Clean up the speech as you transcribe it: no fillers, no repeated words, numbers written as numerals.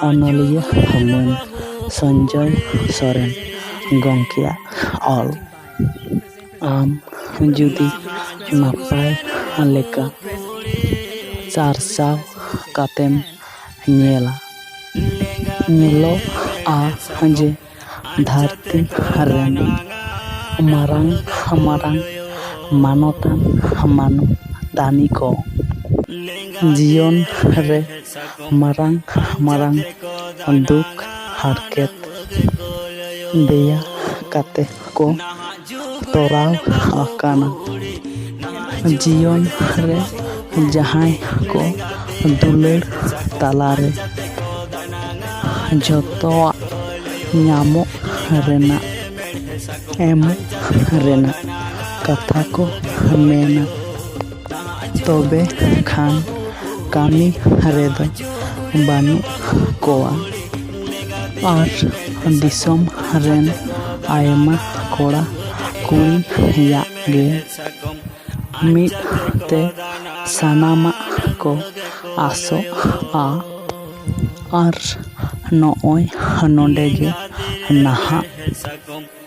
ᱚᱱᱚᱞᱤᱭᱟᱹ ᱢᱟᱹᱱ ᱥᱚᱧᱡᱚᱭ ᱥᱚᱨᱮᱱ ᱜᱚᱢᱠᱮᱭᱟᱜ ᱚᱞ᱾ ᱟᱢ ᱡᱩᱫᱤ ᱱᱟᱯᱟᱭ ᱞᱮᱠᱟ ᱪᱟᱨᱪᱟᱣ ᱠᱟᱛᱮᱢ ᱧᱮᱞᱟ, ᱧᱮᱞᱚᱜᱼᱟ ᱡᱮ ᱫᱷᱟᱹᱨᱛᱤ ᱨᱮᱱ ᱢᱟᱨᱟᱝ ᱢᱟᱨᱟᱝ ᱢᱟᱱᱚᱛᱟᱱ ᱢᱟᱱᱚᱛᱟᱱᱤ ᱠᱚ ᱡᱤᱭᱚᱱ ᱨᱮ ᱢᱟᱨᱟᱝ ᱢᱟᱨᱟᱝ ᱫᱩᱠ ᱦᱟᱨᱠᱮᱛ ᱫᱮᱭᱟ ᱠᱟᱛᱮ ᱠᱚ ᱛᱚᱨᱟᱣ ᱟᱠᱟᱱᱟ᱾ ᱡᱤᱭᱚᱱ ᱨᱮ ᱡᱟᱦᱟᱸᱭ ᱠᱚ ᱫᱩᱞᱟᱹᱲ ᱛᱟᱞᱟᱨᱮ ᱡᱚᱛᱚᱣᱟᱜ ᱧᱟᱢᱚᱜ ᱨᱮᱱᱟᱜ, ᱮᱢᱚᱜ ᱨᱮᱱᱟᱜ ᱠᱟᱛᱷᱟ ᱠᱚ ᱢᱮᱱᱟ, ᱛᱚᱵᱮ ᱠᱷᱟᱱ ᱠᱟᱹᱢᱤ ᱨᱮᱫᱚ ᱵᱟᱹᱱᱩᱜ ᱠᱚᱣᱟ᱾ ᱟᱨ ᱫᱤᱥᱚᱢ ᱨᱮᱱ ᱟᱭᱢᱟ ᱠᱚᱲᱟ ᱠᱩᱲᱤᱭᱟᱜ ᱜᱮ ᱢᱤᱫ ᱛᱮ ᱥᱟᱱᱟᱢᱟᱜ ᱠᱚ ᱟᱥᱚᱜᱼᱟ᱾ ᱟᱨ ᱱᱚᱜᱼᱚᱭ ᱱᱚᱰᱮ ᱜᱮ ᱱᱟᱦᱟᱜ